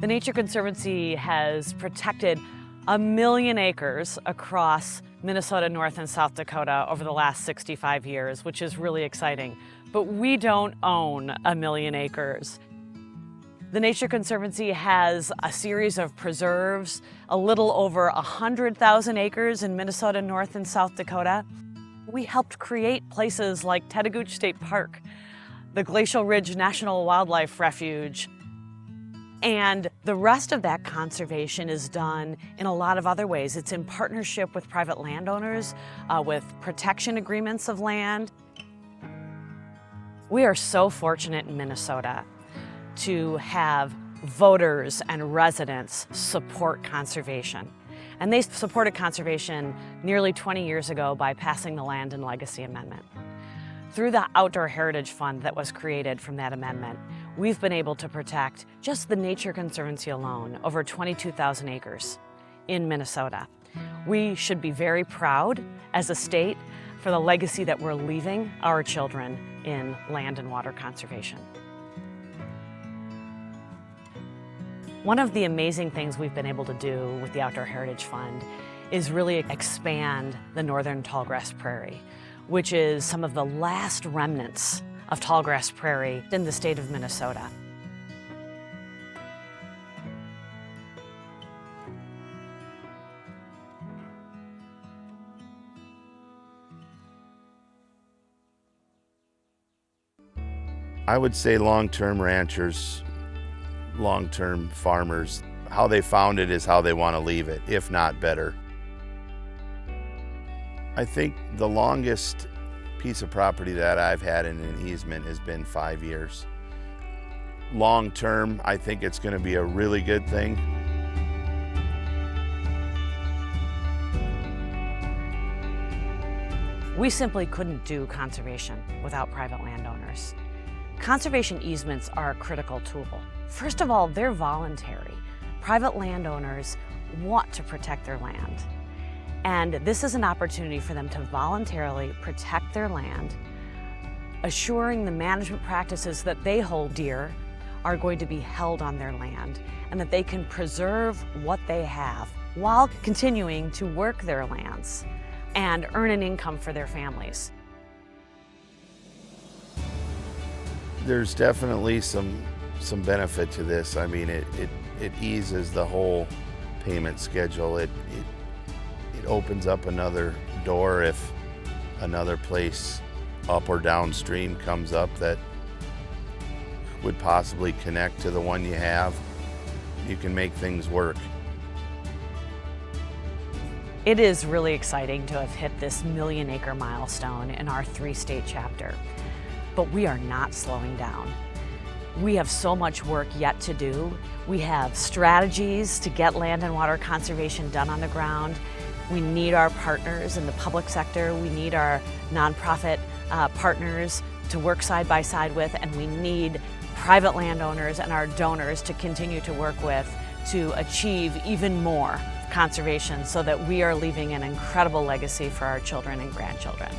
The Nature Conservancy has protected 1 million acres across Minnesota, North and South Dakota over the last 65 years, which is really exciting. But we don't own 1 million acres. The Nature Conservancy has a series of preserves, a little over 100,000 acres in Minnesota, North and South Dakota. We helped create places like Tetagooch State Park, the Glacial Ridge National Wildlife Refuge, and the rest of that conservation is done in a lot of other ways. It's in partnership with private landowners, with protection agreements of land. We are so fortunate in Minnesota to have voters and residents support conservation. And they supported conservation nearly 20 years ago by passing the Land and Legacy Amendment. Through the Outdoor Heritage Fund that was created from that amendment, we've been able to protect, just the Nature Conservancy alone, over 22,000 acres in Minnesota. We should be very proud as a state for the legacy that we're leaving our children in land and water conservation. One of the amazing things we've been able to do with the Outdoor Heritage Fund is really expand the northern tallgrass prairie, which is some of the last remnants of tallgrass prairie in the state of Minnesota. I would say long-term ranchers, long-term farmers, how they found it is how they want to leave it, if not better. I think the longest piece of property that I've had in an easement has been 5 years. Long-term, I think it's going to be a really good thing. We simply couldn't do conservation without private landowners. Conservation easements are a critical tool. First of all, they're voluntary. Private landowners want to protect their land. And this is an opportunity for them to voluntarily protect their land, assuring the management practices that they hold dear are going to be held on their land, and that they can preserve what they have while continuing to work their lands and earn an income for their families. There's definitely some benefit to this. I mean, it eases the whole payment schedule. It opens up another door if another place up or downstream comes up that would possibly connect to the one you have. You can make things work. It is really exciting to have hit this 1 million acre milestone in our 3-state chapter, but we are not slowing down. We have so much work yet to do. We have strategies to get land and water conservation done on the ground. We need our partners in the public sector. We need our nonprofit partners to work side by side with, and we need private landowners and our donors to continue to work with to achieve even more conservation so that we are leaving an incredible legacy for our children and grandchildren.